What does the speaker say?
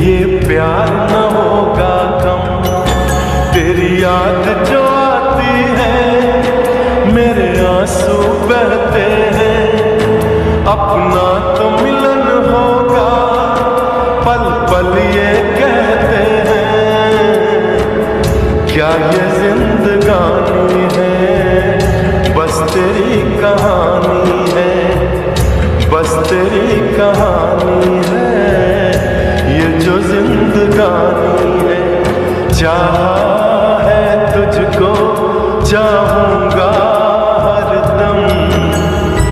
ये प्यार न होगा कम। तेरी याद जो आती है मेरे आंसू बहते हैं। अपना तो मिलन होगा पल पल ये कहते हैं। क्या ये जिंदगानी है बस तेरी कहानी है, बस तेरी कहानी है ये जो जिंदगानी है। चाहा है तुझको चाहूं